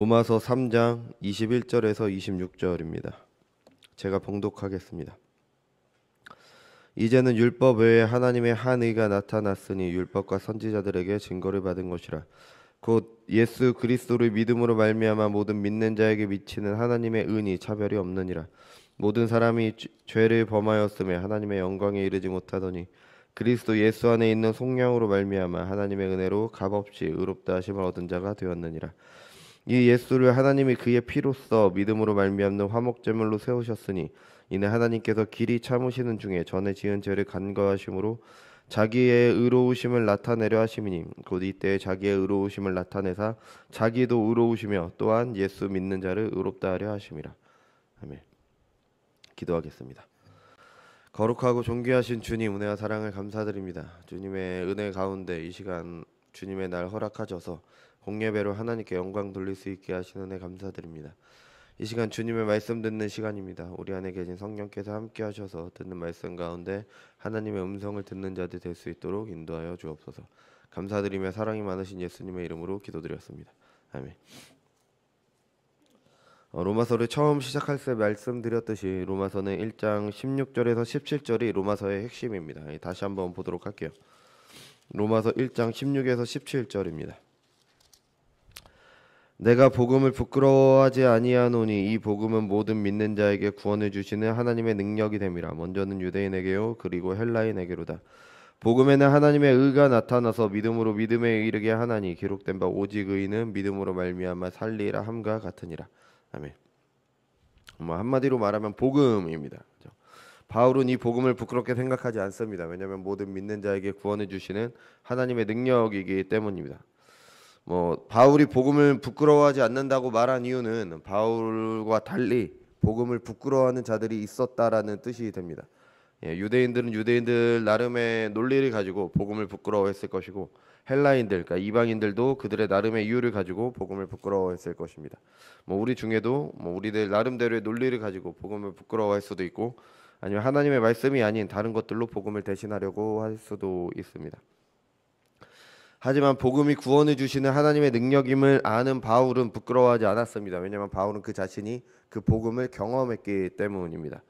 로마서 3장 21절에서 26절입니다. 제가 봉독하겠습니다. 이제는 율법 외에 하나님의 한 의가 나타났으니 율법과 선지자들에게 증거를 받은 것이라. 곧 예수 그리스도를 믿음으로 말미암아 모든 믿는 자에게 미치는 하나님의 은이 차별이 없느니라. 모든 사람이 죄를 범하였음에 하나님의 영광에 이르지 못하더니 그리스도 예수 안에 있는 속량으로 말미암아 하나님의 은혜로 값없이 의롭다 하심을 얻은 자가 되었느니라. 이 예수를 하나님이 그의 피로써 믿음으로 말미암는 화목제물로 세우셨으니 이는 하나님께서 길이 참으시는 중에 전에 지은 죄를 간과하심으로 자기의 의로우심을 나타내려 하심이니 곧 이때 자기의 의로우심을 나타내사 자기도 의로우시며 또한 예수 믿는 자를 의롭다 하려 하심이라. 아멘. 기도하겠습니다. 거룩하고 존귀하신 주님, 은혜와 사랑을 감사드립니다. 주님의 은혜 가운데 이 시간 주님의 날 허락하셔서 공예배로 하나님께 영광 돌릴 수 있게 하신 은혜 감사드립니다. 이 시간 주님의 말씀 듣는 시간입니다. 우리 안에 계신 성령께서 함께 하셔서 듣는 말씀 가운데 하나님의 음성을 듣는 자들 될 수 있도록 인도하여 주옵소서. 감사드리며 사랑이 많으신 예수님의 이름으로 기도드렸습니다. 아멘. 로마서를 처음 시작할 때 말씀드렸듯이 로마서는 1장 16절에서 17절이 로마서의 핵심입니다. 다시 한번 보도록 할게요. 로마서 1장 16에서 17절입니다. 내가 복음을 부끄러워하지 아니하노니 이 복음은 모든 믿는 자에게 구원을 주시는 하나님의 능력이 됨이라. 먼저는 유대인에게요 그리고 헬라인에게로다. 복음에는 하나님의 의가 나타나서 믿음으로 믿음에 이르게 하나니 기록된 바 오직 의인은 믿음으로 말미암아 살리라 함과 같으니라. 아멘. 한마디로 말하면 복음입니다. 바울은 이 복음을 부끄럽게 생각하지 않습니다. 왜냐하면 모든 믿는 자에게 구원을 주시는 하나님의 능력이기 때문입니다. 바울이 복음을 부끄러워하지 않는다고 말한 이유는 바울과 달리 복음을 부끄러워하는 자들이 있었다라는 뜻이 됩니다. 유대인들은 유대인들 나름의 논리를 가지고 복음을 부끄러워했을 것이고 헬라인들, 그러니까 이방인들도 그들의 나름의 이유를 가지고 복음을 부끄러워했을 것입니다. 우리 중에도 우리들 나름대로의 논리를 가지고 복음을 부끄러워할 수도 있고 아니면 하나님의 말씀이 아닌 다른 것들로 복음을 대신하려고 할 수도 있습니다. 하지만 복음이 구원을 주시는 하나님의 능력임을 아는 바울은 부끄러워하지 않았습니다. 왜냐하면 바울은 그 자신이 그 복음을 경험했기 때문입니다.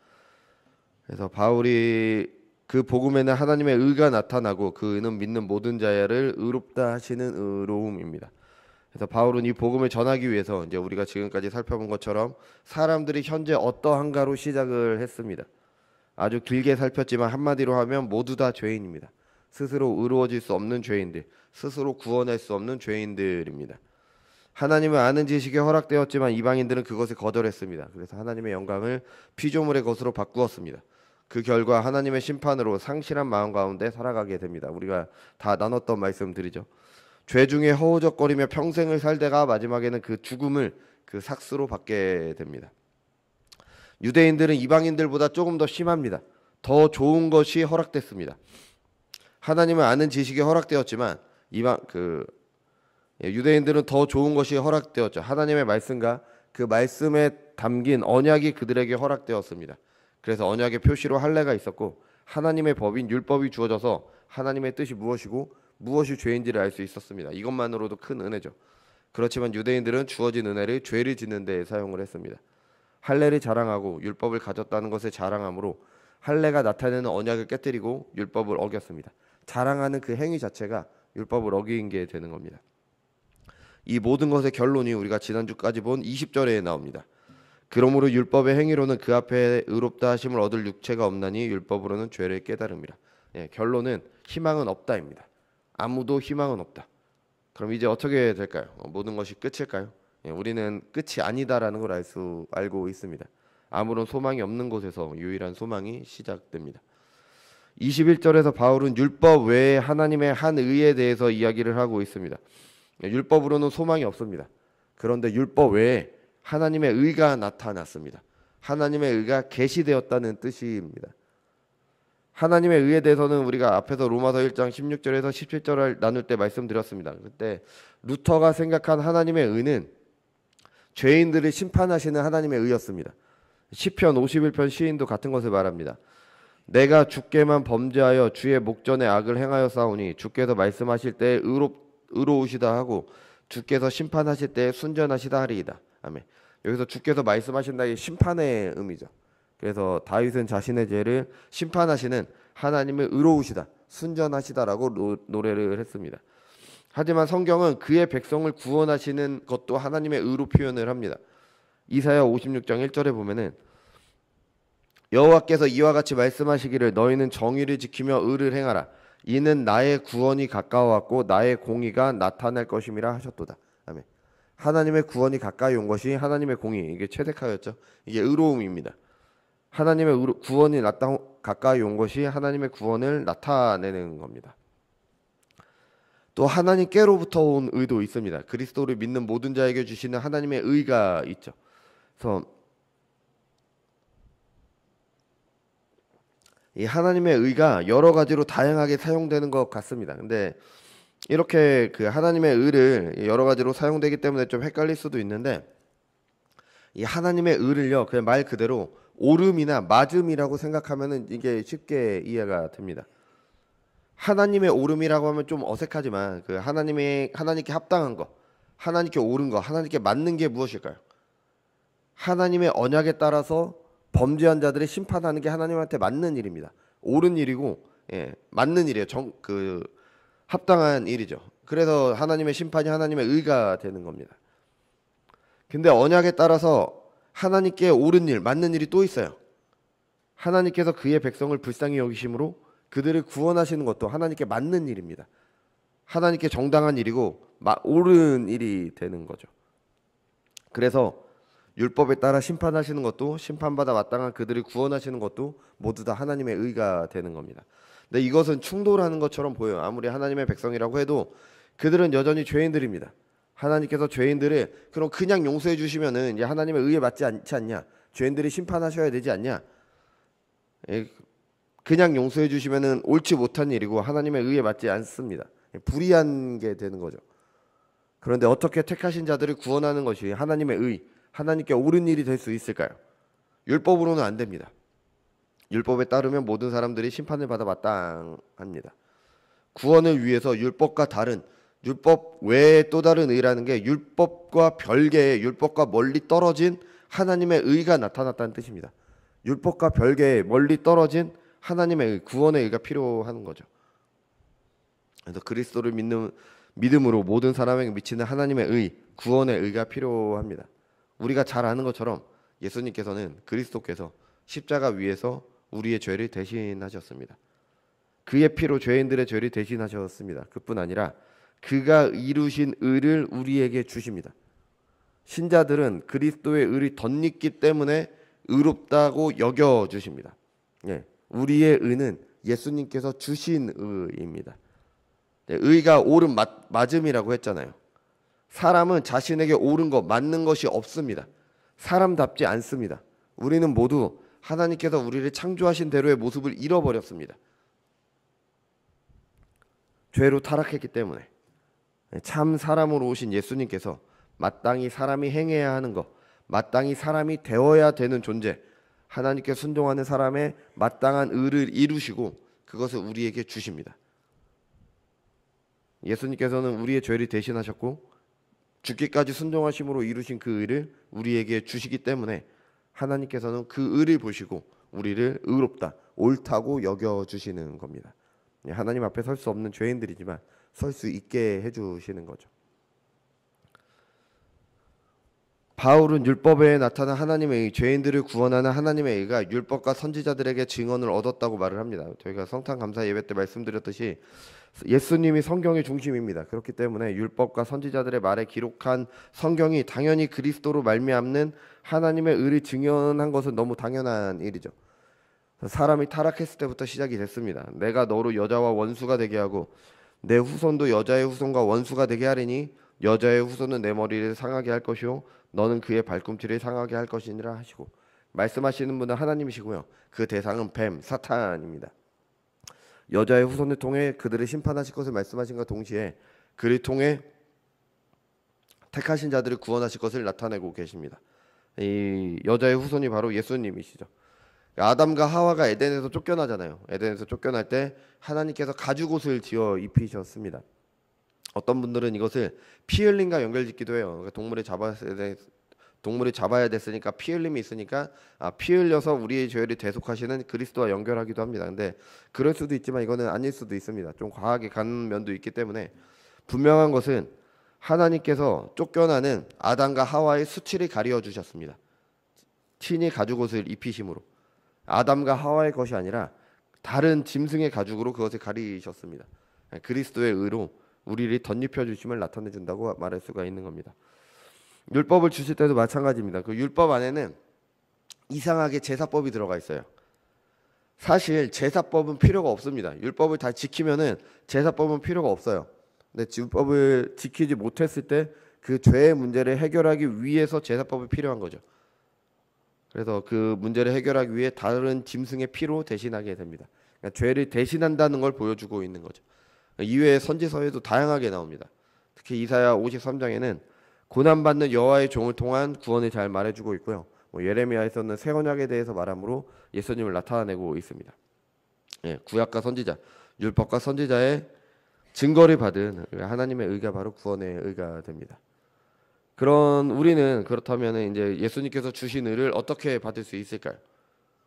그래서 바울이 그 복음에는 하나님의 의가 나타나고 그 의는 믿는 모든 자를 의롭다 하시는 의로움입니다. 그래서 바울은 이 복음을 전하기 위해서 이제 우리가 지금까지 살펴본 것처럼 사람들이 현재 어떠한가로 시작을 했습니다. 아주 길게 살폈지만 한마디로 하면 모두 다 죄인입니다. 스스로 의로워질 수 없는 죄인들, 스스로 구원할 수 없는 죄인들입니다. 하나님을 아는 지식이 허락되었지만 이방인들은 그것을 거절했습니다. 그래서 하나님의 영광을 피조물의 것으로 바꾸었습니다. 그 결과 하나님의 심판으로 상실한 마음 가운데 살아가게 됩니다. 우리가 다 나눴던 말씀드리죠. 죄 중에 허우적거리며 평생을 살다가 마지막에는 그 죽음을 그 삭스로 받게 됩니다. 유대인들은 이방인들보다 조금 더 심합니다. 더 좋은 것이 허락됐습니다. 하나님을 아는 지식이 허락되었지만 유대인들은 더 좋은 것이 허락되었죠. 하나님의 말씀과 그 말씀에 담긴 언약이 그들에게 허락되었습니다. 그래서 언약의 표시로 할례가 있었고 하나님의 법인 율법이 주어져서 하나님의 뜻이 무엇이고 무엇이 죄인지를 알 수 있었습니다. 이것만으로도 큰 은혜죠. 그렇지만 유대인들은 주어진 은혜를 죄를 짓는 데 사용을 했습니다. 할례를 자랑하고 율법을 가졌다는 것을 자랑함으로 할례가 나타내는 언약을 깨뜨리고 율법을 어겼습니다. 자랑하는 그 행위 자체가 율법을 어긴 게 되는 겁니다. 이 모든 것의 결론이 우리가 지난주까지 본 20절에 나옵니다. 그러므로 율법의 행위로는 그 앞에 의롭다 하심을 얻을 육체가 없나니 율법으로는 죄를 깨달음이라. 결론은 희망은 없다입니다. 아무도 희망은 없다. 그럼 이제 어떻게 될까요? 모든 것이 끝일까요? 우리는 끝이 아니다라는 걸 알고 있습니다. 아무런 소망이 없는 곳에서 유일한 소망이 시작됩니다. 21절에서 바울은 율법 외에 하나님의 한 의에 대해서 이야기를 하고 있습니다. 율법으로는 소망이 없습니다. 그런데 율법 외에 하나님의 의가 나타났습니다. 하나님의 의가 계시되었다는 뜻입니다. 하나님의 의에 대해서는 우리가 앞에서 로마서 1장 16절에서 17절을 나눌 때 말씀드렸습니다. 그때 루터가 생각한 하나님의 의는 죄인들을 심판하시는 하나님의 의였습니다. 시편 51편 시인도 같은 것을 말합니다. 내가 주께만 범죄하여 주의 목전에 악을 행하여 싸우니 주께서 말씀하실 때 의로우시다 하고 주께서 심판하실 때 순전하시다 하리이다. 아멘. 여기서 주께서 말씀하신다 이 심판의 의미죠. 그래서 다윗은 자신의 죄를 심판하시는 하나님의 의로우시다, 순전하시다라고 노래를 했습니다. 하지만 성경은 그의 백성을 구원하시는 것도 하나님의 의로 표현을 합니다. 이사야 56장 1절에 보면은 여호와께서 이와 같이 말씀하시기를 너희는 정의를 지키며 의를 행하라. 이는 나의 구원이 가까워왔고 나의 공의가 나타날 것임이라 하셨도다. 아멘. 하나님의 구원이 가까이 온 것이 하나님의 공의, 이게 최대카였죠. 이게 의로움입니다. 하나님의 구원이 가까이 온 것이 하나님의 구원을 나타내는 겁니다. 또 하나님께로부터 온 의도 있습니다. 그리스도를 믿는 모든 자에게 주시는 하나님의 의가 있죠. 그래서 이 하나님의 의가 여러 가지로 다양하게 사용되는 것 같습니다. 근데 이렇게 그 하나님의 의를 여러 가지로 사용되기 때문에 좀 헷갈릴 수도 있는데, 이 하나님의 의를요 그냥 말 그대로 옳음이나 맞음이라고 생각하면은 이게 쉽게 이해가 됩니다. 하나님의 옳음이라고 하면 좀 어색하지만 그 하나님께 합당한 거, 하나님께 옳은 거, 하나님께 맞는 게 무엇일까요? 하나님의 언약에 따라서 범죄한 자들을 심판하는 게 하나님한테 맞는 일입니다. 옳은 일이고, 맞는 일이에요. 합당한 일이죠. 그래서 하나님의 심판이 하나님의 의가 되는 겁니다. 근데 언약에 따라서 하나님께 옳은 일, 맞는 일이 또 있어요. 하나님께서 그의 백성을 불쌍히 여기심으로 그들을 구원하시는 것도 하나님께 맞는 일입니다. 하나님께 정당한 일이고 옳은 일이 되는 거죠. 그래서 율법에 따라 심판하시는 것도, 심판받아 마땅한 그들을 구원하시는 것도 모두 다 하나님의 의가 되는 겁니다. 근데 이것은 충돌하는 것처럼 보여요. 아무리 하나님의 백성이라고 해도 그들은 여전히 죄인들입니다. 하나님께서 죄인들을 그럼 그냥 용서해 주시면은 이제 하나님의 의에 맞지 않지 않냐? 죄인들이 심판하셔야 되지 않냐? 그냥 용서해 주시면은 옳지 못한 일이고 하나님의 의에 맞지 않습니다. 불의한 게 되는 거죠. 그런데 어떻게 택하신 자들을 구원하는 것이 하나님의 의, 하나님께 옳은 일이 될 수 있을까요? 율법으로는 안 됩니다. 율법에 따르면 모든 사람들이 심판을 받아 마땅합니다. 구원을 위해서 율법과 다른, 율법 외에 또 다른 의라는 게 율법과 별개의, 율법과 멀리 떨어진 하나님의 의가 나타났다는 뜻입니다. 율법과 별개의 멀리 떨어진 하나님의 의, 구원의 의가 필요한 거죠. 그래서 그리스도를 믿음으로 모든 사람에게 미치는 하나님의 의, 구원의 의가 필요합니다. 우리가 잘 아는 것처럼 예수님께서는, 그리스도께서 십자가 위에서 우리의 죄를 대신하셨습니다. 그의 피로 죄인들의 죄를 대신하셨습니다. 그뿐 아니라 그가 이루신 의를 우리에게 주십니다. 신자들은 그리스도의 의를 덧입기 때문에 의롭다고 여겨주십니다. 우리의 의는 예수님께서 주신 의입니다. 의가 옳은 맞음이라고 했잖아요. 사람은 자신에게 옳은 것, 맞는 것이 없습니다. 사람답지 않습니다. 우리는 모두 하나님께서 우리를 창조하신 대로의 모습을 잃어버렸습니다. 죄로 타락했기 때문에. 참 사람으로 오신 예수님께서 마땅히 사람이 행해야 하는 것, 마땅히 사람이 되어야 되는 존재, 하나님께 순종하는 사람의 마땅한 의를 이루시고 그것을 우리에게 주십니다. 예수님께서는 우리의 죄를 대신하셨고 죽기까지 순종하심으로 이루신 그 의를 우리에게 주시기 때문에 하나님께서는 그 의를 보시고 우리를 의롭다, 옳다고 여겨주시는 겁니다. 하나님 앞에 설 수 없는 죄인들이지만 설 수 있게 해주시는 거죠. 바울은 율법에 나타난 하나님의 의, 죄인들을 구원하는 하나님의 의가 율법과 선지자들에게 증언을 얻었다고 말을 합니다. 저희가 성탄 감사 예배 때 말씀드렸듯이 예수님이 성경의 중심입니다. 그렇기 때문에 율법과 선지자들의 말에 기록한 성경이 당연히 그리스도로 말미암는 하나님의 의를 증언한 것은 너무 당연한 일이죠. 사람이 타락했을 때부터 시작이 됐습니다. 내가 너로 여자와 원수가 되게 하고 내 후손도 여자의 후손과 원수가 되게 하리니 여자의 후손은 내 머리를 상하게 할 것이요 너는 그의 발꿈치를 상하게 할 것이니라 하시고, 말씀하시는 분은 하나님이시고요. 그 대상은 뱀, 사탄입니다. 여자의 후손을 통해 그들을 심판하실 것을 말씀하신과 동시에 그를 통해 택하신 자들을 구원하실 것을 나타내고 계십니다. 이 여자의 후손이 바로 예수님이시죠. 아담과 하와가 에덴에서 쫓겨나잖아요. 에덴에서 쫓겨날 때 하나님께서 가죽옷을 지어 입히셨습니다. 어떤 분들은 이것을 피 흘림과 연결짓기도 해요. 그러니까 동물이 잡아야 됐으니까 피 흘림이 있으니까 피 흘려서 우리의 죄를 대속하시는 그리스도와 연결하기도 합니다. 근데 그럴 수도 있지만 이거는 아닐 수도 있습니다. 좀 과하게 가는 면도 있기 때문에 분명한 것은 하나님께서 쫓겨나는 아담과 하와의 수치를 가리워 주셨습니다. 친히 가죽옷을 입히심으로 아담과 하와의 것이 아니라 다른 짐승의 가죽으로 그것을 가리셨습니다. 그리스도의 의로 우리를 덧입혀 주심을 나타내 준다고 말할 수가 있는 겁니다. 율법을 주실 때도 마찬가지입니다. 그 율법 안에는 이상하게 제사법이 들어가 있어요. 사실 제사법은 필요가 없습니다. 율법을 다 지키면은 제사법은 필요가 없어요. 근데 율법을 지키지 못했을 때 그 죄의 문제를 해결하기 위해서 제사법이 필요한 거죠. 그래서 그 문제를 해결하기 위해 다른 짐승의 피로 대신하게 됩니다. 그러니까 죄를 대신한다는 걸 보여주고 있는 거죠. 이외에 선지서에도 다양하게 나옵니다. 특히 이사야 53장에는 고난받는 여호와의 종을 통한 구원을 잘 말해주고 있고요. 예레미야에서는 새 언약에 대해서 말함으로 예수님을 나타내고 있습니다. 구약과 선지자, 율법과 선지자의 증거를 받은 하나님의 의가 바로 구원의 의가 됩니다. 우리는 그렇다면 이제 예수님께서 주신 의를 어떻게 받을 수 있을까요?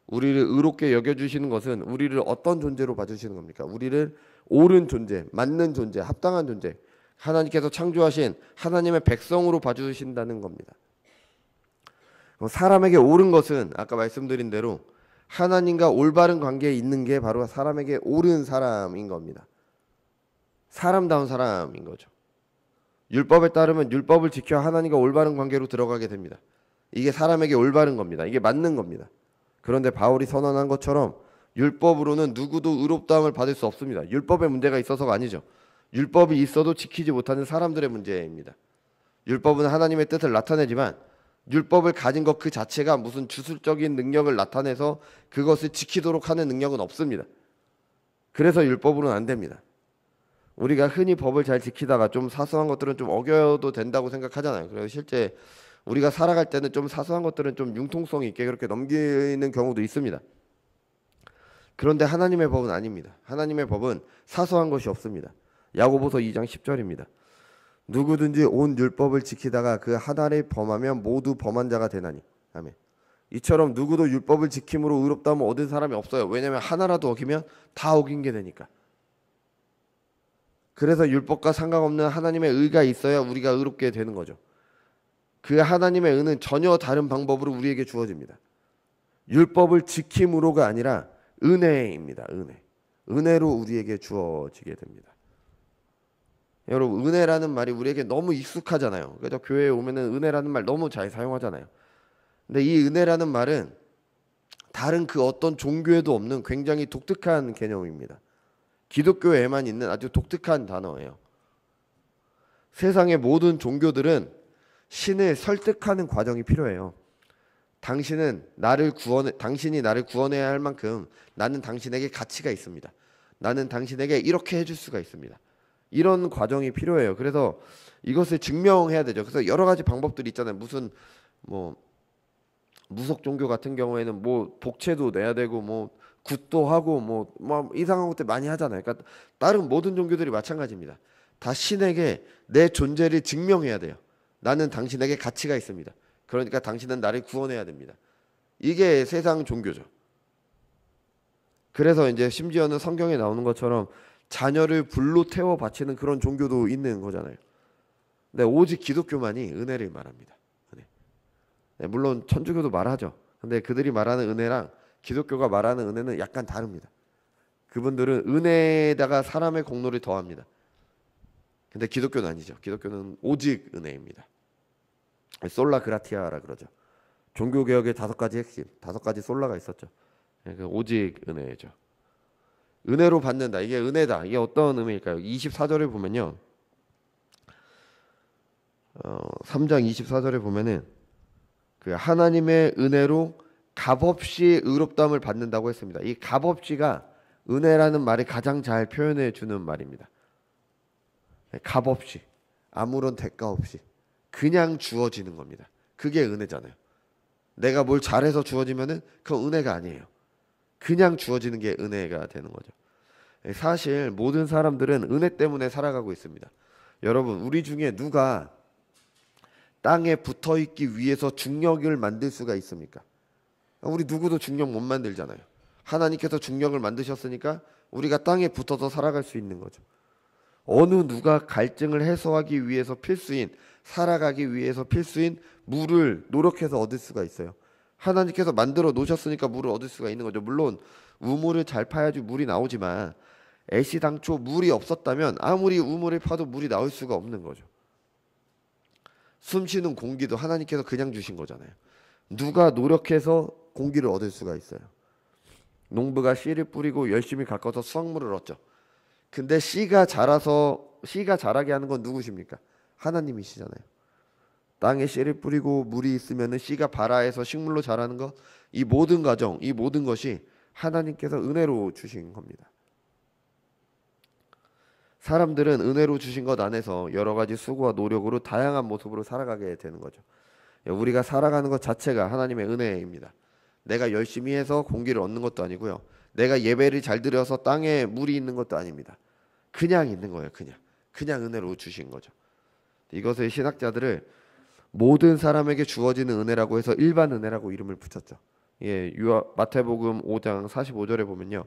우리를 의롭게 여겨주시는 것은 우리를 어떤 존재로 봐주시는 겁니까? 우리를 옳은 존재, 맞는 존재, 합당한 존재, 하나님께서 창조하신 하나님의 백성으로 봐주신다는 겁니다. 사람에게 옳은 것은 아까 말씀드린 대로 하나님과 올바른 관계에 있는 게 바로 사람에게 옳은 사람인 겁니다. 사람다운 사람인 거죠. 율법에 따르면 율법을 지켜 하나님과 올바른 관계로 들어가게 됩니다. 이게 사람에게 올바른 겁니다. 이게 맞는 겁니다. 그런데 바울이 선언한 것처럼 율법으로는 누구도 의롭다함을 받을 수 없습니다. 율법에 문제가 있어서가 아니죠. 율법이 있어도 지키지 못하는 사람들의 문제입니다. 율법은 하나님의 뜻을 나타내지만 율법을 가진 것 그 자체가 무슨 주술적인 능력을 나타내서 그것을 지키도록 하는 능력은 없습니다. 그래서 율법으로는 안 됩니다. 우리가 흔히 법을 잘 지키다가 좀 사소한 것들은 좀 어겨도 된다고 생각하잖아요. 그래서 실제 우리가 살아갈 때는 좀 사소한 것들은 좀 융통성 있게 그렇게 넘기는 경우도 있습니다. 그런데 하나님의 법은 아닙니다. 하나님의 법은 사소한 것이 없습니다. 야고보서 2장 10절입니다. 누구든지 온 율법을 지키다가 그 하나를 범하면 모두 범한 자가 되나니. 아멘. 이처럼 누구도 율법을 지킴으로 의롭다함을 얻은 사람이 없어요. 왜냐하면 하나라도 어기면 다 어긴 게 되니까. 그래서 율법과 상관없는 하나님의 의가 있어야 우리가 의롭게 되는 거죠. 그 하나님의 의는 전혀 다른 방법으로 우리에게 주어집니다. 율법을 지킴으로가 아니라 은혜입니다. 은혜로 우리에게 주어지게 됩니다. 여러분, 은혜라는 말이 우리에게 너무 익숙하잖아요. 그래서 교회에 오면은 은혜라는 말 너무 잘 사용하잖아요. 근데 이 은혜라는 말은 다른 그 어떤 종교에도 없는 굉장히 독특한 개념입니다. 기독교에만 있는 아주 독특한 단어예요. 세상의 모든 종교들은 신을 설득하는 과정이 필요해요. 당신이 나를 구원해야 할 만큼 나는 당신에게 가치가 있습니다. 나는 당신에게 이렇게 해줄 수가 있습니다. 이런 과정이 필요해요. 그래서 이것을 증명해야 되죠. 그래서 여러 가지 방법들이 있잖아요. 무슨 무속 종교 같은 경우에는 복채도 내야 되고 굿도 하고 이상한 것들 많이 하잖아요. 그러니까 다른 모든 종교들이 마찬가지입니다. 다 신에게 내 존재를 증명해야 돼요. 나는 당신에게 가치가 있습니다. 그러니까 당신은 나를 구원해야 됩니다. 이게 세상 종교죠. 그래서 이제 심지어는 성경에 나오는 것처럼 자녀를 불로 태워 바치는 그런 종교도 있는 거잖아요. 근데 오직 기독교만이 은혜를 말합니다. 은혜. 네, 물론 천주교도 말하죠. 근데 그들이 말하는 은혜랑 기독교가 말하는 은혜는 약간 다릅니다. 그분들은 은혜에다가 사람의 공로를 더합니다. 근데 기독교는 아니죠. 기독교는 오직 은혜입니다. 솔라 그라티아라 그러죠. 종교개혁의 5가지 핵심, 5가지 솔라가 있었죠. 오직 은혜죠. 은혜로 받는다. 이게 은혜다. 이게 어떤 의미일까요? 24절에 보면요. 3장 24절에 보면은 그 하나님의 은혜로 값없이 의롭다함을 받는다고 했습니다. 이 값없이가 은혜라는 말이 가장 잘 표현해 주는 말입니다. 값없이, 아무런 대가 없이 그냥 주어지는 겁니다. 그게 은혜잖아요. 내가 뭘 잘해서 주어지면은 그건 은혜가 아니에요. 그냥 주어지는 게 은혜가 되는 거죠. 사실 모든 사람들은 은혜 때문에 살아가고 있습니다. 여러분, 우리 중에 누가 땅에 붙어 있기 위해서 중력을 만들 수가 있습니까? 우리 누구도 중력 못 만들잖아요. 하나님께서 중력을 만드셨으니까 우리가 땅에 붙어서 살아갈 수 있는 거죠. 어느 누가 갈증을 해소하기 위해서 필수인, 살아가기 위해서 필수인 물을 노력해서 얻을 수가 있어요. 하나님께서 만들어 놓으셨으니까 물을 얻을 수가 있는 거죠. 물론 우물을 잘 파야지 물이 나오지만 애시당초 물이 없었다면 아무리 우물을 파도 물이 나올 수가 없는 거죠. 숨쉬는 공기도 하나님께서 그냥 주신 거잖아요. 누가 노력해서 공기를 얻을 수가 있어요. 농부가 씨를 뿌리고 열심히 가꿔서 수확물을 얻죠. 근데 씨가 자라게 하는 건 누구십니까? 하나님이시잖아요. 땅에 씨를 뿌리고 물이 있으면 씨가 발아해서 식물로 자라는 것, 이 모든 과정, 이 모든 것이 하나님께서 은혜로 주신 겁니다. 사람들은 은혜로 주신 것 안에서 여러 가지 수고와 노력으로 다양한 모습으로 살아가게 되는 거죠. 우리가 살아가는 것 자체가 하나님의 은혜입니다. 내가 열심히 해서 공기를 얻는 것도 아니고요. 내가 예배를 잘 드려서 땅에 물이 있는 것도 아닙니다. 그냥 있는 거예요. 그냥 은혜로 주신 거죠. 이것을 신학자들을 모든 사람에게 주어지는 은혜라고 해서 일반 은혜라고 이름을 붙였죠. 예, 마태복음 5장 45절에 보면요.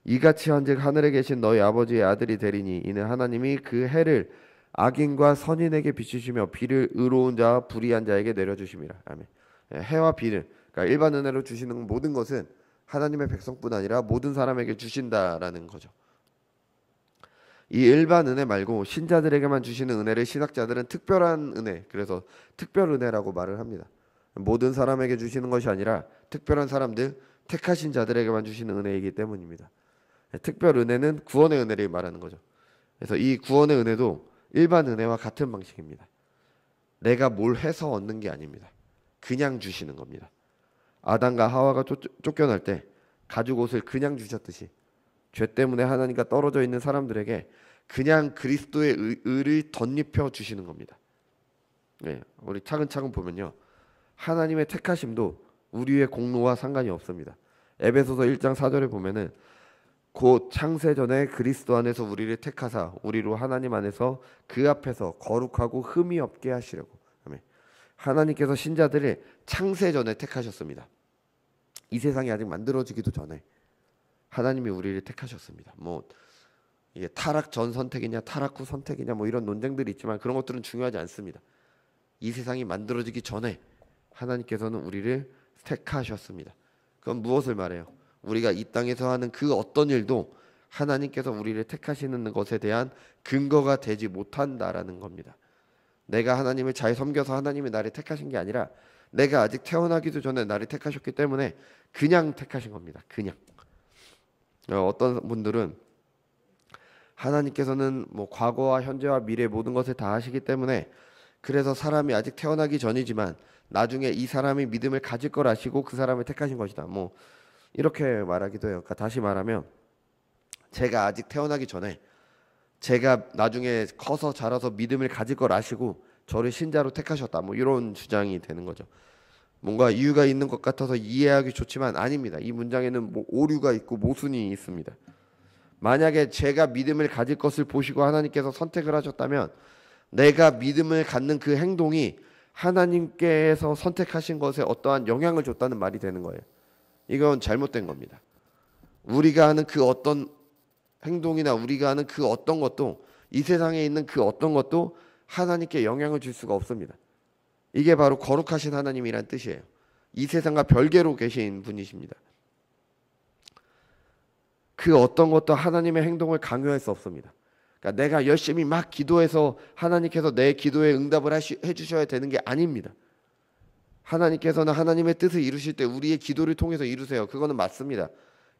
이같이 한즉 하늘에 계신 너희 아버지의 아들이 되리니 이는 하나님이 그 해를 악인과 선인에게 비추시며 비를 의로운 자와 불의한 자에게 내려주심이라. 아멘. 예, 해와 비를, 그러니까 일반 은혜로 주시는 모든 것은 하나님의 백성뿐 아니라 모든 사람에게 주신다라는 거죠. 이 일반 은혜 말고 신자들에게만 주시는 은혜를 신학자들은 특별한 은혜, 그래서 특별 은혜라고 말을 합니다. 모든 사람에게 주시는 것이 아니라 특별한 사람들, 택하신 자들에게만 주시는 은혜이기 때문입니다. 특별 은혜는 구원의 은혜를 말하는 거죠. 그래서 이 구원의 은혜도 일반 은혜와 같은 방식입니다. 내가 뭘 해서 얻는 게 아닙니다. 그냥 주시는 겁니다. 아담과 하와가 쫓겨날 때 가죽 옷을 그냥 주셨듯이 죄 때문에 하나님과 떨어져 있는 사람들에게 그냥 그리스도의 의를 덧입혀 주시는 겁니다. 네, 우리 차근차근 보면요. 하나님의 택하심도 우리의 공로와 상관이 없습니다. 에베소서 1장 4절에 보면은 곧 창세전에 그리스도 안에서 우리를 택하사 우리로 하나님 안에서 그 앞에서 거룩하고 흠이 없게 하시려고. 아멘. 하나님께서 신자들을 창세전에 택하셨습니다. 이 세상이 아직 만들어지기도 전에 하나님이 우리를 택하셨습니다. 뭐 이게 타락 전 선택이냐 타락 후 선택이냐 뭐 이런 논쟁들이 있지만 그런 것들은 중요하지 않습니다. 이 세상이 만들어지기 전에 하나님께서는 우리를 택하셨습니다. 그건 무엇을 말해요? 우리가 이 땅에서 하는 그 어떤 일도 하나님께서 우리를 택하시는 것에 대한 근거가 되지 못한다라는 겁니다. 내가 하나님을 잘 섬겨서 하나님이 나를 택하신 게 아니라 내가 아직 태어나기도 전에 나를 택하셨기 때문에 그냥 택하신 겁니다. 그냥. 어떤 분들은 하나님께서는 뭐 과거와 현재와 미래 모든 것을 다 하시기 때문에 그래서 사람이 아직 태어나기 전이지만 나중에 이 사람이 믿음을 가질 걸 아시고 그 사람을 택하신 것이다. 뭐 이렇게 말하기도 해요. 그러니까 다시 말하면 제가 아직 태어나기 전에 제가 나중에 커서 자라서 믿음을 가질 걸 아시고 저를 신자로 택하셨다. 뭐 이런 주장이 되는 거죠. 뭔가 이유가 있는 것 같아서 이해하기 좋지만 아닙니다. 이 문장에는 뭐 오류가 있고 모순이 있습니다. 만약에 제가 믿음을 가질 것을 보시고 하나님께서 선택을 하셨다면 내가 믿음을 갖는 그 행동이 하나님께서 선택하신 것에 어떠한 영향을 줬다는 말이 되는 거예요. 이건 잘못된 겁니다. 우리가 하는 그 어떤 행동이나 우리가 하는 그 어떤 것도 이 세상에 있는 그 어떤 것도 하나님께 영향을 줄 수가 없습니다. 이게 바로 거룩하신 하나님이란 뜻이에요. 이 세상과 별개로 계신 분이십니다. 그 어떤 것도 하나님의 행동을 강요할 수 없습니다. 그러니까 내가 열심히 막 기도해서 하나님께서 내 기도에 응답을 해주셔야 되는 게 아닙니다. 하나님께서는 하나님의 뜻을 이루실 때 우리의 기도를 통해서 이루세요. 그거는 맞습니다.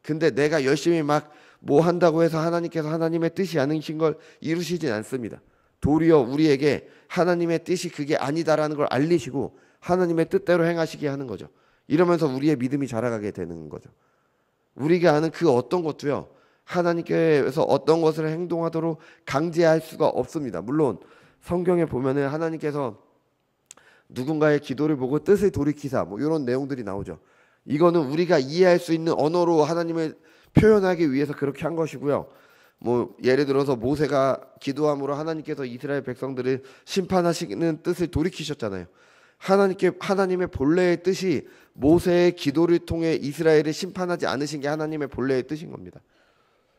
근데 내가 열심히 막 뭐 한다고 해서 하나님께서 하나님의 뜻이 아니신 걸 이루시진 않습니다. 도리어 우리에게 하나님의 뜻이 그게 아니다라는 걸 알리시고 하나님의 뜻대로 행하시게 하는 거죠. 이러면서 우리의 믿음이 자라가게 되는 거죠. 우리가 아는 그 어떤 것도요. 하나님께서 어떤 것을 행동하도록 강제할 수가 없습니다. 물론 성경에 보면은 하나님께서 누군가의 기도를 보고 뜻을 돌이키사 뭐 이런 내용들이 나오죠. 이거는 우리가 이해할 수 있는 언어로 하나님을 표현하기 위해서 그렇게 한 것이고요. 뭐 예를 들어서 모세가 기도함으로 하나님께서 이스라엘 백성들을 심판하시는 뜻을 돌이키셨잖아요. 하나님의 본래의 뜻이 모세의 기도를 통해 이스라엘을 심판하지 않으신 게 하나님의 본래의 뜻인 겁니다.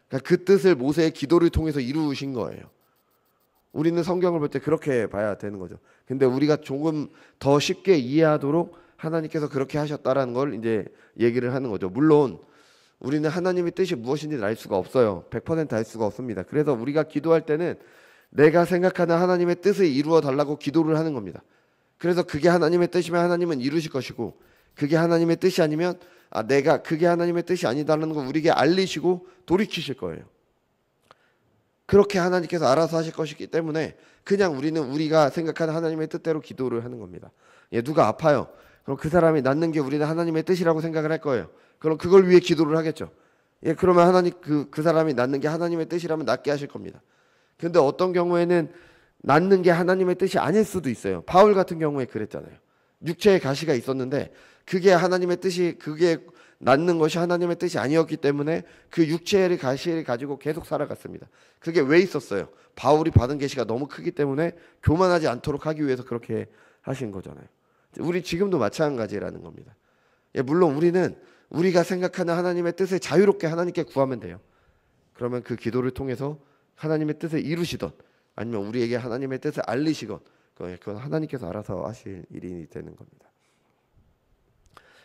그러니까 그 뜻을 모세의 기도를 통해서 이루신 거예요. 우리는 성경을 볼 때 그렇게 봐야 되는 거죠. 근데 우리가 조금 더 쉽게 이해하도록 하나님께서 그렇게 하셨다라는 걸 이제 얘기를 하는 거죠. 물론 우리는 하나님의 뜻이 무엇인지는 알 수가 없어요. 100% 알 수가 없습니다. 그래서 우리가 기도할 때는 내가 생각하는 하나님의 뜻을 이루어 달라고 기도를 하는 겁니다. 그래서 그게 하나님의 뜻이면 하나님은 이루실 것이고, 그게 하나님의 뜻이 아니면 내가 그게 하나님의 뜻이 아니다라는 걸 우리에게 알리시고 돌이키실 거예요. 그렇게 하나님께서 알아서 하실 것이기 때문에 그냥 우리는 우리가 생각하는 하나님의 뜻대로 기도를 하는 겁니다. 누가 아파요. 그럼 그 사람이 낫는 게 우리는 하나님의 뜻이라고 생각을 할 거예요. 그럼 그걸 위해 기도를 하겠죠. 그러면 하나님 그 사람이 낫는 게 하나님의 뜻이라면 낫게 하실 겁니다. 근데 어떤 경우에는 낫는 게 하나님의 뜻이 아닐 수도 있어요. 바울 같은 경우에 그랬잖아요. 육체에 가시가 있었는데 그게 하나님의 뜻이, 그게 낫는 것이 하나님의 뜻이 아니었기 때문에 그 육체의 가시를 가지고 계속 살아갔습니다. 그게 왜 있었어요? 바울이 받은 계시가 너무 크기 때문에 교만하지 않도록 하기 위해서 그렇게 하신 거잖아요. 우리 지금도 마찬가지라는 겁니다. 물론 우리는 우리가 생각하는 하나님의 뜻을 자유롭게 하나님께 구하면 돼요. 그러면 그 기도를 통해서 하나님의 뜻을 이루시던 아니면 우리에게 하나님의 뜻을 알리시건 그건 하나님께서 알아서 하실 일이 되는 겁니다.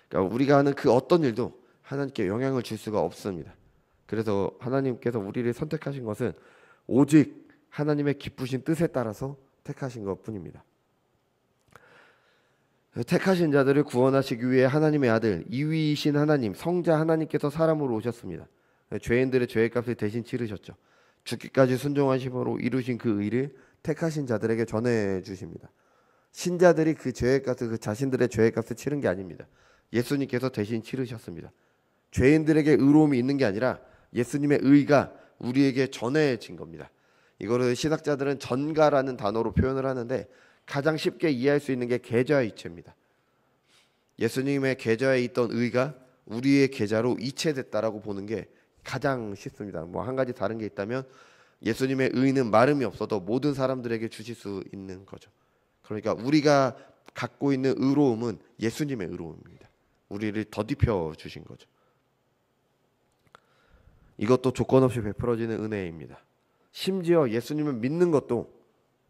그러니까 우리가 하는 그 어떤 일도 하나님께 영향을 줄 수가 없습니다. 그래서 하나님께서 우리를 선택하신 것은 오직 하나님의 기쁘신 뜻에 따라서 택하신 것뿐입니다. 택하신 자들을 구원하시기 위해 하나님의 아들 이위이신 하나님 성자 하나님께서 사람으로 오셨습니다. 죄인들의 죄값을 대신 치르셨죠. 죽기까지 순종하심으로 이루신 그 의를 택하신 자들에게 전해 주십니다. 신자들이 그 죄값을, 그 자신들의 죄값을 치른 게 아닙니다. 예수님께서 대신 치르셨습니다. 죄인들에게 의로움이 있는 게 아니라 예수님의 의가 우리에게 전해진 겁니다. 이거를 신학자들은 전가라는 단어로 표현을 하는데 가장 쉽게 이해할 수 있는 게 계좌이체입니다. 예수님의 계좌에 있던 의가 우리의 계좌로 이체됐다라고 보는 게 가장 쉽습니다. 뭐 한 가지 다른 게 있다면 예수님의 의는 마름이 없어도 모든 사람들에게 주실 수 있는 거죠. 그러니까 우리가 갖고 있는 의로움은 예수님의 의로움입니다. 우리를 더딥혀 주신 거죠. 이것도 조건 없이 베풀어지는 은혜입니다. 심지어 예수님을 믿는 것도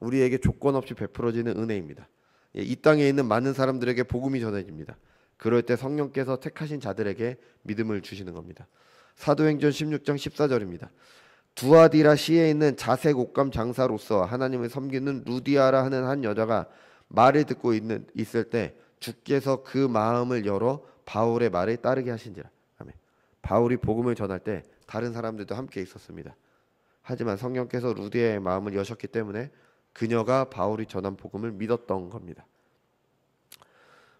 우리에게 조건 없이 베풀어지는 은혜입니다. 이 땅에 있는 많은 사람들에게 복음이 전해집니다. 그럴 때 성령께서 택하신 자들에게 믿음을 주시는 겁니다. 사도행전 16장 14절입니다. 두아디라시에 있는 자색 옷감 장사로서 하나님을 섬기는 루디아라 하는 한 여자가 말을 듣고 있을 때 주께서 그 마음을 열어 바울의 말을 따르게 하신지라. 아멘. 바울이 복음을 전할 때 다른 사람들도 함께 있었습니다. 하지만 성령께서 루디아의 마음을 여셨기 때문에 그녀가 바울이 전한 복음을 믿었던 겁니다.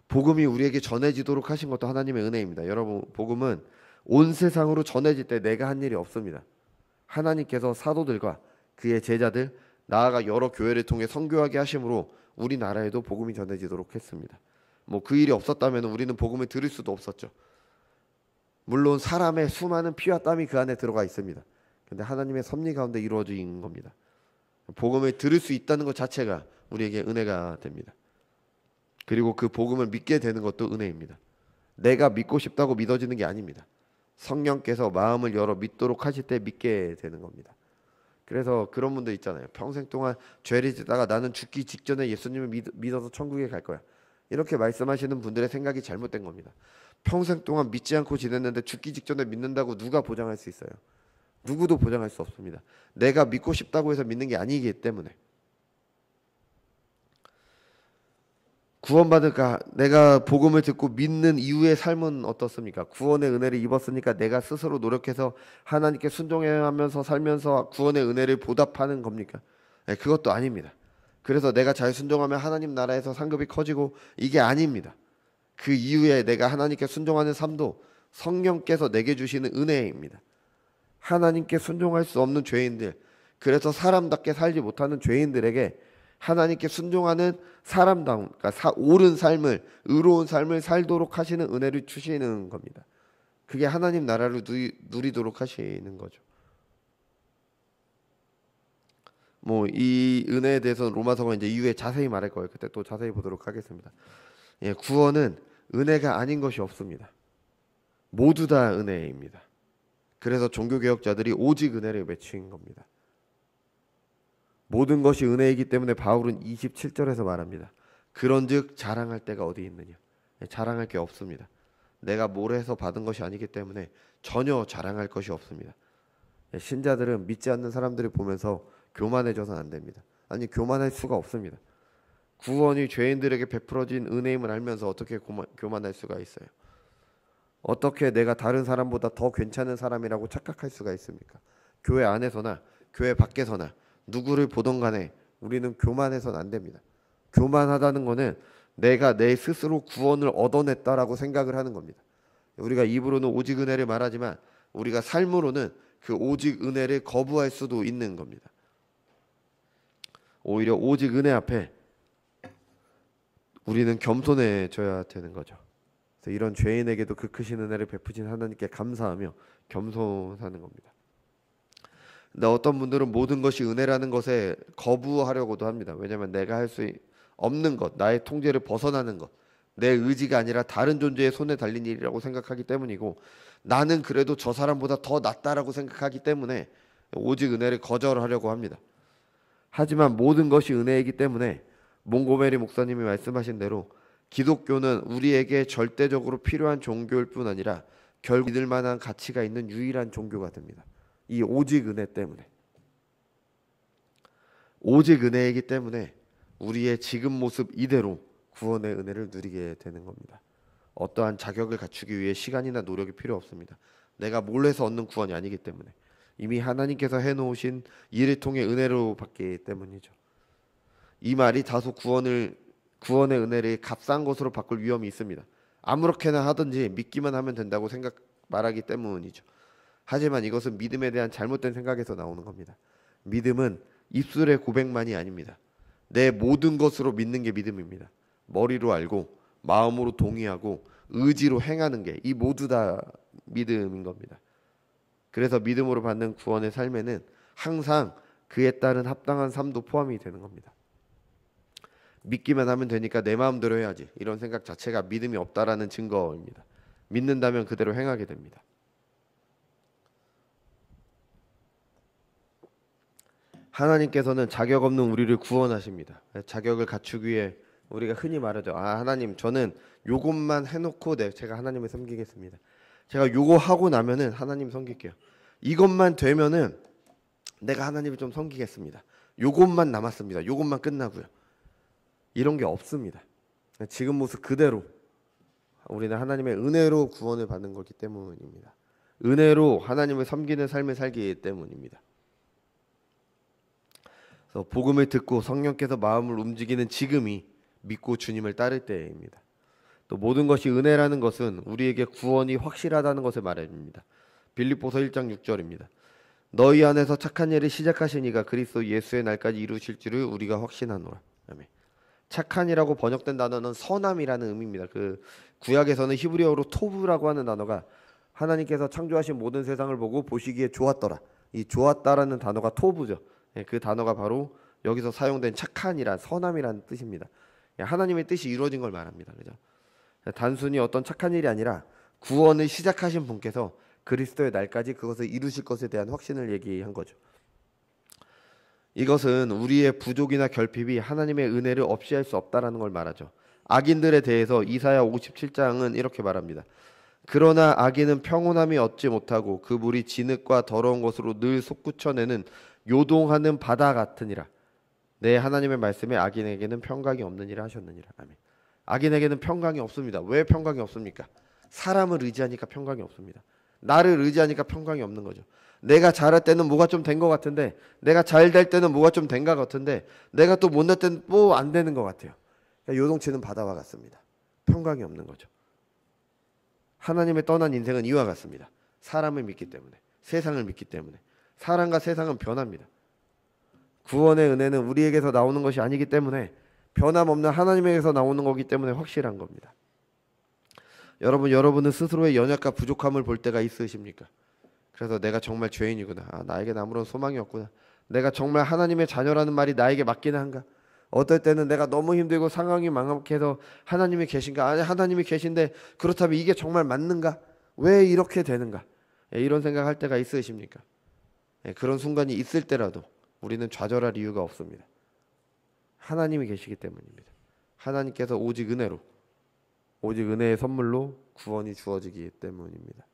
복음이 우리에게 전해지도록 하신 것도 하나님의 은혜입니다. 여러분, 복음은 온 세상으로 전해질 때 내가 한 일이 없습니다. 하나님께서 사도들과 그의 제자들, 나아가 여러 교회를 통해 선교하게 하심으로 우리나라에도 복음이 전해지도록 했습니다. 뭐 그 일이 없었다면 우리는 복음을 들을 수도 없었죠. 물론 사람의 수많은 피와 땀이 그 안에 들어가 있습니다. 근데 하나님의 섭리 가운데 이루어진 겁니다. 복음을 들을 수 있다는 것 자체가 우리에게 은혜가 됩니다. 그리고 그 복음을 믿게 되는 것도 은혜입니다. 내가 믿고 싶다고 믿어지는 게 아닙니다. 성령께서 마음을 열어 믿도록 하실 때 믿게 되는 겁니다. 그래서 그런 분들 있잖아요. 평생 동안 죄를 짓다가 나는 죽기 직전에 예수님을 믿어서 천국에 갈 거야. 이렇게 말씀하시는 분들의 생각이 잘못된 겁니다. 평생 동안 믿지 않고 지냈는데 죽기 직전에 믿는다고 누가 보장할 수 있어요? 누구도 보장할 수 없습니다. 내가 믿고 싶다고 해서 믿는 게 아니기 때문에. 구원받을까? 내가 복음을 듣고 믿는 이후의 삶은 어떻습니까? 구원의 은혜를 입었으니까 내가 스스로 노력해서 하나님께 순종하면서 살면서 구원의 은혜를 보답하는 겁니까? 네, 그것도 아닙니다. 그래서 내가 잘 순종하면 하나님 나라에서 상급이 커지고 이게 아닙니다. 그 이후에 내가 하나님께 순종하는 삶도 성령께서 내게 주시는 은혜입니다. 하나님께 순종할 수 없는 죄인들, 그래서 사람답게 살지 못하는 죄인들에게 하나님께 순종하는 사람다운, 그러니까 옳은 삶을, 의로운 삶을 살도록 하시는 은혜를 주시는 겁니다. 그게 하나님 나라를 누리도록 하시는 거죠. 뭐 이 은혜에 대해서는 로마서가 이제 이후에 자세히 말할 거예요. 그때 또 자세히 보도록 하겠습니다. 예, 구원은 은혜가 아닌 것이 없습니다. 모두 다 은혜입니다. 그래서 종교개혁자들이 오직 은혜를 외친 겁니다. 모든 것이 은혜이기 때문에 바울은 27절에서 말합니다. 그런즉 자랑할 데가 어디 있느냐. 자랑할 게 없습니다. 내가 뭘 해서 받은 것이 아니기 때문에 전혀 자랑할 것이 없습니다. 신자들은 믿지 않는 사람들을 보면서 교만해져서는 안 됩니다. 아니, 교만할 수가 없습니다. 구원이 죄인들에게 베풀어진 은혜임을 알면서 어떻게 교만할 수가 있어요? 어떻게 내가 다른 사람보다 더 괜찮은 사람이라고 착각할 수가 있습니까? 교회 안에서나 교회 밖에서나 누구를 보던 간에 우리는 교만해서는 안 됩니다. 교만하다는 것은 내가 내 스스로 구원을 얻어냈다라고 생각을 하는 겁니다. 우리가 입으로는 오직 은혜를 말하지만 우리가 삶으로는 그 오직 은혜를 거부할 수도 있는 겁니다. 오히려 오직 은혜 앞에 우리는 겸손해져야 되는 거죠. 그래서 이런 죄인에게도 그 크신 은혜를 베푸신 하나님께 감사하며 겸손하는 겁니다. 근데 어떤 분들은 모든 것이 은혜라는 것에 거부하려고도 합니다. 왜냐하면 내가 할 수 없는 것, 나의 통제를 벗어나는 것, 내 의지가 아니라 다른 존재의 손에 달린 일이라고 생각하기 때문이고, 나는 그래도 저 사람보다 더 낫다라고 생각하기 때문에 오직 은혜를 거절하려고 합니다. 하지만 모든 것이 은혜이기 때문에 몽고메리 목사님이 말씀하신 대로 기독교는 우리에게 절대적으로 필요한 종교일 뿐 아니라 결국 믿을 만한 가치가 있는 유일한 종교가 됩니다. 이 오직 은혜 때문에. 오직 은혜이기 때문에 우리의 지금 모습 이대로 구원의 은혜를 누리게 되는 겁니다. 어떠한 자격을 갖추기 위해 시간이나 노력이 필요 없습니다. 내가 뭘 해서 얻는 구원이 아니기 때문에 이미 하나님께서 해놓으신 일을 통해 은혜로 받기 때문이죠. 이 말이 다소 구원의 은혜를 값싼 것으로 바꿀 위험이 있습니다. 아무렇게나 하든지 믿기만 하면 된다고 말하기 때문이죠. 하지만 이것은 믿음에 대한 잘못된 생각에서 나오는 겁니다. 믿음은 입술의 고백만이 아닙니다. 내 모든 것으로 믿는 게 믿음입니다. 머리로 알고 마음으로 동의하고 의지로 행하는 게 이 모두 다 믿음인 겁니다. 그래서 믿음으로 받는 구원의 삶에는 항상 그에 따른 합당한 삶도 포함이 되는 겁니다. 믿기만 하면 되니까 내 마음대로 해야지, 이런 생각 자체가 믿음이 없다라는 증거입니다. 믿는다면 그대로 행하게 됩니다. 하나님께서는 자격 없는 우리를 구원하십니다. 자격을 갖추기 위해 우리가 흔히 말하죠. 하나님, 저는 요것만 해놓고 제가 하나님을 섬기겠습니다. 제가 요거 하고 나면은 하나님 섬길게요. 이것만 되면은 내가 하나님을 좀 섬기겠습니다. 요것만 남았습니다. 요것만 끝나고요. 이런 게 없습니다. 지금 모습 그대로 우리는 하나님의 은혜로 구원을 받는 거기 때문입니다. 은혜로 하나님을 섬기는 삶을 살기 때문입니다. 그래서 복음을 듣고 성령께서 마음을 움직이는 지금이 믿고 주님을 따를 때입니다. 또 모든 것이 은혜라는 것은 우리에게 구원이 확실하다는 것을 말합니다. 빌립보서 1장 6절입니다. 너희 안에서 착한 일을 시작하신 이가 그리스도 예수의 날까지 이루실 줄을 우리가 확신하노라. 아멘. 착한이라고 번역된 단어는 선함이라는 의미입니다. 그 구약에서는 히브리어로 토브라고 하는 단어가 하나님께서 창조하신 모든 세상을 보고 보시기에 좋았더라. 이 좋았다라는 단어가 토브죠. 그 단어가 바로 여기서 사용된 착한이란 선함이라는 뜻입니다. 하나님의 뜻이 이루어진 걸 말합니다. 그죠? 단순히 어떤 착한 일이 아니라 구원을 시작하신 분께서 그리스도의 날까지 그것을 이루실 것에 대한 확신을 얘기한 거죠. 이것은 우리의 부족이나 결핍이 하나님의 은혜를 없이 할 수 없다라는 걸 말하죠. 악인들에 대해서 이사야 57장은 이렇게 말합니다. 그러나 악인은 평온함이 얻지 못하고 그 물이 진흙과 더러운 것으로 늘 솟구쳐내는 요동하는 바다 같으니라. 내 하나님의 말씀에 악인에게는 평강이 없느니라 하셨느니라. 아멘. 악인에게는 평강이 없습니다. 왜 평강이 없습니까? 사람을 의지하니까 평강이 없습니다. 나를 의지하니까 평강이 없는 거죠. 내가 잘할 때는 뭐가 좀 된 것 같은데, 내가 잘 될 때는 뭐가 좀 된 것 같은데, 내가 또 못날 때는 뭐 안 되는 것 같아요. 그러니까 요동치는 바다와 같습니다. 평강이 없는 거죠. 하나님을 떠난 인생은 이와 같습니다. 사람을 믿기 때문에, 세상을 믿기 때문에. 사람과 세상은 변합니다. 구원의 은혜는 우리에게서 나오는 것이 아니기 때문에 변함없는 하나님에게서 나오는 거기 때문에 확실한 겁니다. 여러분은 스스로의 연약과 부족함을 볼 때가 있으십니까? 그래서 내가 정말 죄인이구나. 나에게는 아무런 소망이 없구나. 내가 정말 하나님의 자녀라는 말이 나에게 맞기는 한가? 어떨 때는 내가 너무 힘들고 상황이 막막해서 하나님이 계신가? 아니, 하나님이 계신데 그렇다면 이게 정말 맞는가? 왜 이렇게 되는가? 이런 생각할 때가 있으십니까? 그런 순간이 있을 때라도 우리는 좌절할 이유가 없습니다. 하나님이 계시기 때문입니다. 하나님께서 오직 은혜로, 오직 은혜의 선물로 구원이 주어지기 때문입니다.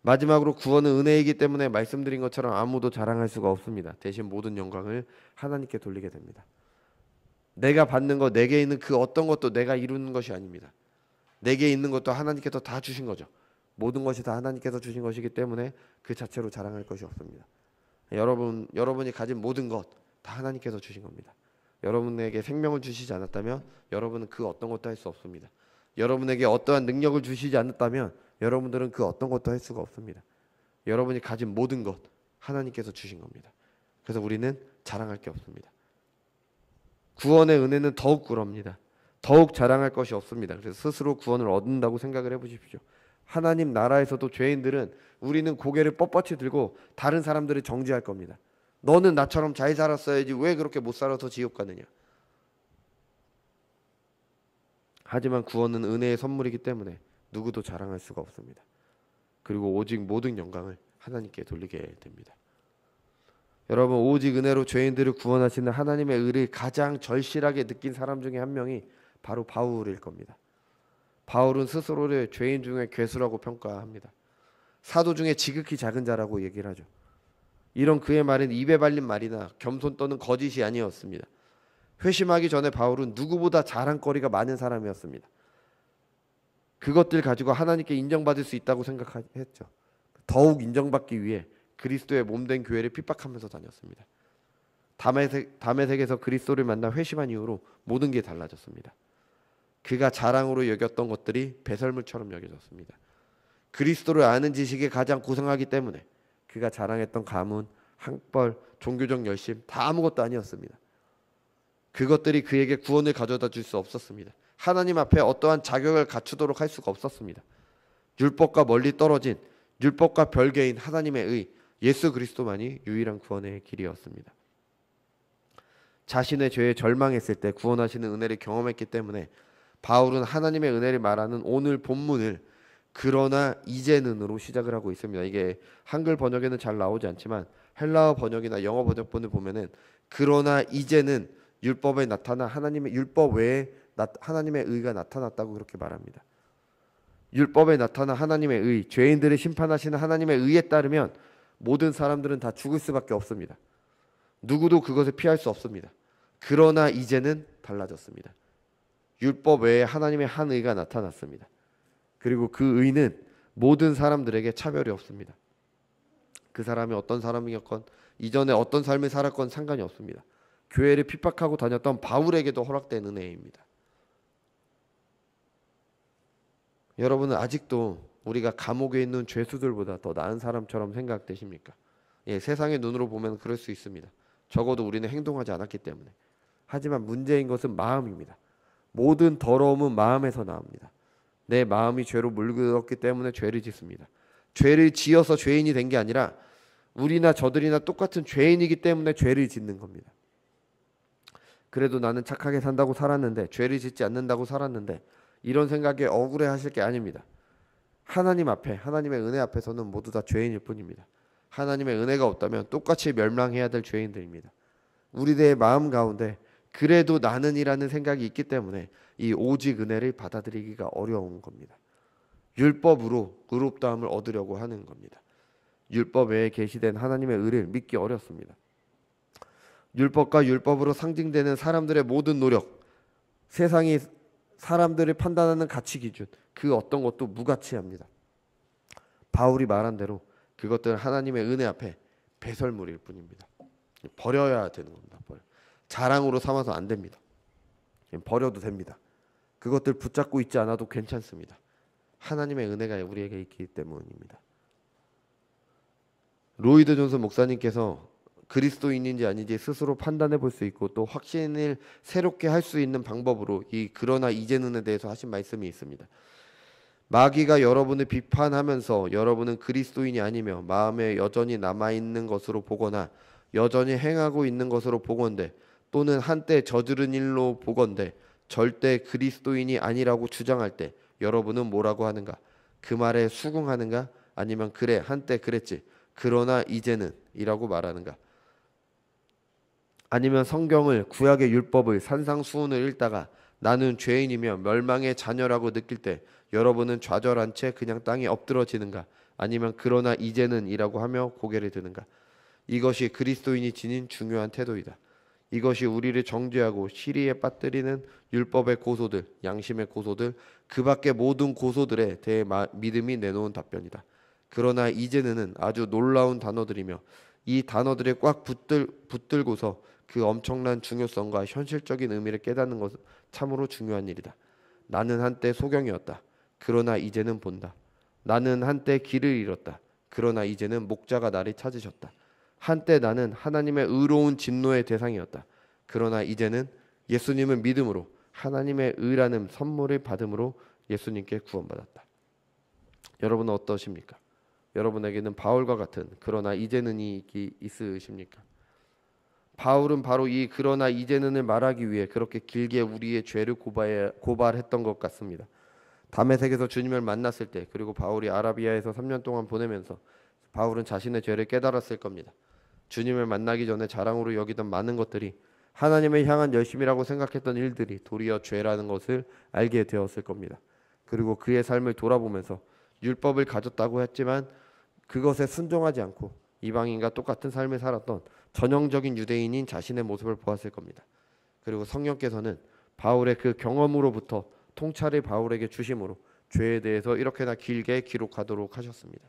마지막으로 구원은 은혜이기 때문에 말씀드린 것처럼 아무도 자랑할 수가 없습니다. 대신 모든 영광을 하나님께 돌리게 됩니다. 내가 받는 것, 내게 있는 그 어떤 것도 내가 이루는 것이 아닙니다. 내게 있는 것도 하나님께서 다 주신 거죠. 모든 것이 다 하나님께서 주신 것이기 때문에 그 자체로 자랑할 것이 없습니다. 여러분이 가진 모든 것 다 하나님께서 주신 겁니다. 여러분에게 생명을 주시지 않았다면 여러분은 그 어떤 것도 할 수 없습니다. 여러분에게 어떠한 능력을 주시지 않았다면 여러분들은 그 어떤 것도 할 수가 없습니다. 여러분이 가진 모든 것 하나님께서 주신 겁니다. 그래서 우리는 자랑할 게 없습니다. 구원의 은혜는 더욱 그럽니다. 더욱 자랑할 것이 없습니다. 그래서 스스로 구원을 얻는다고 생각을 해보십시오. 하나님 나라에서도 죄인들은 우리는 고개를 뻣뻣이 들고 다른 사람들을 정죄할 겁니다. 너는 나처럼 잘 살았어야지 왜 그렇게 못 살아서 지옥 가느냐. 하지만 구원은 은혜의 선물이기 때문에 누구도 자랑할 수가 없습니다. 그리고 오직 모든 영광을 하나님께 돌리게 됩니다. 여러분, 오직 은혜로 죄인들을 구원하시는 하나님의 의를 가장 절실하게 느낀 사람 중에 한 명이 바로 바울일 겁니다. 바울은 스스로를 죄인 중에 괴수라고 평가합니다. 사도 중에 지극히 작은 자라고 얘기를 하죠. 이런 그의 말은 입에 발린 말이나 겸손 떠는 거짓이 아니었습니다. 회심하기 전에 바울은 누구보다 자랑거리가 많은 사람이었습니다. 그것들 가지고 하나님께 인정받을 수 있다고 생각했죠. 더욱 인정받기 위해 그리스도의 몸된 교회를 핍박하면서 다녔습니다. 다메섹에서 그리스도를 만나 회심한 이후로 모든 게 달라졌습니다. 그가 자랑으로 여겼던 것들이 배설물처럼 여겨졌습니다. 그리스도를 아는 지식에 가장 고상하기 때문에 그가 자랑했던 가문, 학벌, 종교적 열심 다 아무것도 아니었습니다. 그것들이 그에게 구원을 가져다 줄 수 없었습니다. 하나님 앞에 어떠한 자격을 갖추도록 할 수가 없었습니다. 율법과 멀리 떨어진, 율법과 별개인 하나님의 의, 예수 그리스도만이 유일한 구원의 길이었습니다. 자신의 죄에 절망했을 때 구원하시는 은혜를 경험했기 때문에 바울은 하나님의 은혜를 말하는 오늘 본문을 그러나 이제는으로 시작을 하고 있습니다. 이게 한글 번역에는 잘 나오지 않지만 헬라어 번역이나 영어 번역본을 보면은 그러나 이제는 율법에 나타나 하나님의 율법 외에 하나님의 의가 나타났다고 그렇게 말합니다. 율법에 나타나 하나님의 의, 죄인들을 심판하시는 하나님의 의에 따르면 모든 사람들은 다 죽을 수밖에 없습니다. 누구도 그것을 피할 수 없습니다. 그러나 이제는 달라졌습니다. 율법 외에 하나님의 한 의가 나타났습니다. 그리고 그 의는 모든 사람들에게 차별이 없습니다. 그 사람이 어떤 사람이었건 이전에 어떤 삶을 살았건 상관이 없습니다. 교회를 핍박하고 다녔던 바울에게도 허락된 은혜입니다. 여러분은 아직도 우리가 감옥에 있는 죄수들보다 더 나은 사람처럼 생각되십니까? 예, 세상의 눈으로 보면 그럴 수 있습니다. 적어도 우리는 행동하지 않았기 때문에. 하지만 문제인 것은 마음입니다. 모든 더러움은 마음에서 나옵니다. 내 마음이 죄로 물들었기 때문에 죄를 짓습니다. 죄를 지어서 죄인이 된 게 아니라 우리나 저들이나 똑같은 죄인이기 때문에 죄를 짓는 겁니다. 그래도 나는 착하게 산다고 살았는데, 죄를 짓지 않는다고 살았는데, 이런 생각에 억울해 하실 게 아닙니다. 하나님 앞에, 하나님의 은혜 앞에서는 모두 다 죄인일 뿐입니다. 하나님의 은혜가 없다면 똑같이 멸망해야 될 죄인들입니다. 우리들의 마음 가운데 그래도 나는이라는 생각이 있기 때문에 이 오직 은혜를 받아들이기가 어려운 겁니다. 율법으로 의롭다함을 얻으려고 하는 겁니다. 율법 외에 계시된 하나님의 의를 믿기 어렵습니다. 율법과 율법으로 상징되는 사람들의 모든 노력, 세상이 사람들을 판단하는 가치 기준, 그 어떤 것도 무가치합니다. 바울이 말한 대로 그것들은 하나님의 은혜 앞에 배설물일 뿐입니다. 버려야 되는 겁니다. 자랑으로 삼아서 안 됩니다. 버려도 됩니다. 그것들 붙잡고 있지 않아도 괜찮습니다. 하나님의 은혜가 우리에게 있기 때문입니다. 로이드 존슨 목사님께서 그리스도인인지 아닌지 스스로 판단해 볼 수 있고 또 확신을 새롭게 할 수 있는 방법으로 이 그러나 이제는에 대해서 하신 말씀이 있습니다. 마귀가 여러분을 비판하면서 여러분은 그리스도인이 아니며 마음에 여전히 남아있는 것으로 보거나 여전히 행하고 있는 것으로 보건대 또는 한때 저지른 일로 보건대 절대 그리스도인이 아니라고 주장할 때 여러분은 뭐라고 하는가? 그 말에 수긍하는가? 아니면 그래 한때 그랬지 그러나 이제는 이라고 말하는가? 아니면 성경을 구약의 율법을 산상수훈을 읽다가 나는 죄인이며 멸망의 자녀라고 느낄 때 여러분은 좌절한 채 그냥 땅에 엎드러지는가? 아니면 그러나 이제는 이라고 하며 고개를 드는가? 이것이 그리스도인이 지닌 중요한 태도이다. 이것이 우리를 정죄하고 시리에 빠뜨리는 율법의 고소들, 양심의 고소들, 그 밖의 모든 고소들에 대해 믿음이 내놓은 답변이다. 그러나 이제는 아주 놀라운 단어들이며 이 단어들에 꽉 붙들고서 그 엄청난 중요성과 현실적인 의미를 깨닫는 것은 참으로 중요한 일이다. 나는 한때 소경이었다. 그러나 이제는 본다. 나는 한때 길을 잃었다. 그러나 이제는 목자가 나를 찾으셨다. 한때 나는 하나님의 의로운 진노의 대상이었다. 그러나 이제는 예수님을 믿음으로 하나님의 의라는 선물을 받음으로 예수님께 구원받았다. 여러분은 어떠십니까? 여러분에게는 바울과 같은 그러나 이제는이 있으십니까? 바울은 바로 이 그러나 이제는을 말하기 위해 그렇게 길게 우리의 죄를 고발했던 것 같습니다. 다메섹에서 주님을 만났을 때 그리고 바울이 아라비아에서 3년 동안 보내면서 바울은 자신의 죄를 깨달았을 겁니다. 주님을 만나기 전에 자랑으로 여기던 많은 것들이 하나님을 향한 열심이라고 생각했던 일들이 도리어 죄라는 것을 알게 되었을 겁니다. 그리고 그의 삶을 돌아보면서 율법을 가졌다고 했지만 그것에 순종하지 않고 이방인과 똑같은 삶을 살았던 전형적인 유대인인 자신의 모습을 보았을 겁니다. 그리고 성령께서는 바울의 그 경험으로부터 통찰을 바울에게 주심으로 죄에 대해서 이렇게나 길게 기록하도록 하셨습니다.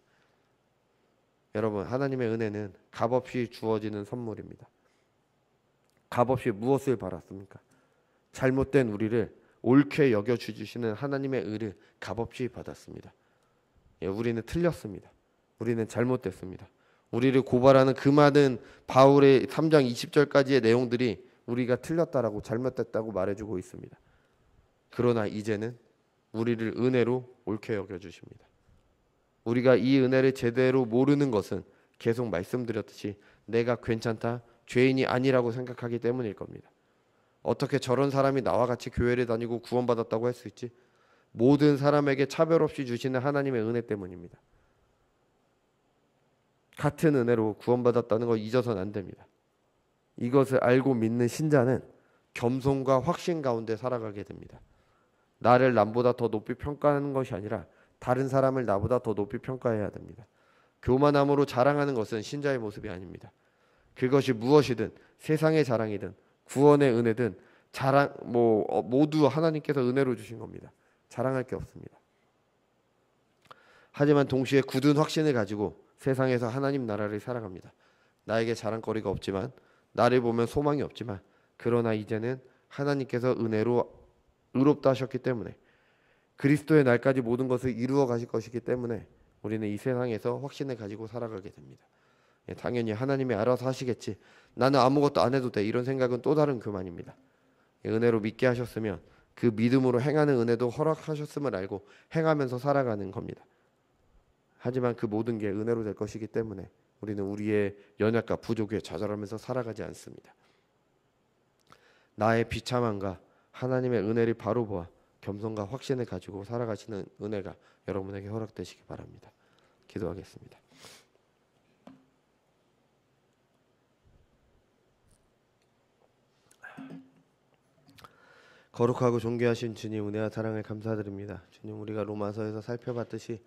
여러분, 하나님의 은혜는 값없이 주어지는 선물입니다. 값없이 무엇을 받았습니까? 잘못된 우리를 옳게 여겨주시는 하나님의 의를 값없이 받았습니다. 우리는 틀렸습니다. 우리는 잘못됐습니다. 우리를 고발하는 그 많은 바울의 3장 20절까지의 내용들이 우리가 틀렸다라고 잘못됐다고 말해주고 있습니다. 그러나 이제는 우리를 은혜로 옳게 여겨주십니다. 우리가 이 은혜를 제대로 모르는 것은 계속 말씀드렸듯이 내가 괜찮다, 죄인이 아니라고 생각하기 때문일 겁니다. 어떻게 저런 사람이 나와 같이 교회를 다니고 구원받았다고 할 수 있지? 모든 사람에게 차별 없이 주시는 하나님의 은혜 때문입니다. 같은 은혜로 구원받았다는 걸 잊어서는 안 됩니다. 이것을 알고 믿는 신자는 겸손과 확신 가운데 살아가게 됩니다. 나를 남보다 더 높이 평가하는 것이 아니라 다른 사람을 나보다 더 높이 평가해야 됩니다. 교만함으로 자랑하는 것은 신자의 모습이 아닙니다. 그것이 무엇이든 세상의 자랑이든 구원의 은혜든 모두 하나님께서 은혜로 주신 겁니다. 자랑할 게 없습니다. 하지만 동시에 굳은 확신을 가지고 세상에서 하나님 나라를 살아갑니다. 나에게 자랑거리가 없지만 나를 보면 소망이 없지만 그러나 이제는 하나님께서 은혜로 의롭다 하셨기 때문에 그리스도의 날까지 모든 것을 이루어 가실 것이기 때문에 우리는 이 세상에서 확신을 가지고 살아가게 됩니다. 당연히 하나님이 알아서 하시겠지, 나는 아무것도 안 해도 돼, 이런 생각은 또 다른 교만입니다. 은혜로 믿게 하셨으면 그 믿음으로 행하는 은혜도 허락하셨음을 알고 행하면서 살아가는 겁니다. 하지만 그 모든 게 은혜로 될 것이기 때문에 우리는 우리의 연약과 부족에 좌절하면서 살아가지 않습니다. 나의 비참함과 하나님의 은혜를 바로 보아 겸손과 확신을 가지고 살아가시는 은혜가 여러분에게 허락되시기 바랍니다. 기도하겠습니다. 거룩하고 존귀하신 주님, 은혜와 사랑을 감사드립니다. 주님, 우리가 로마서에서 살펴봤듯이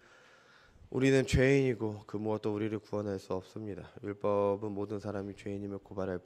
우리는 죄인이고 그 무엇도 우리를 구원할 수 없습니다. 율법은 모든 사람이 죄인임을 고발할 뿐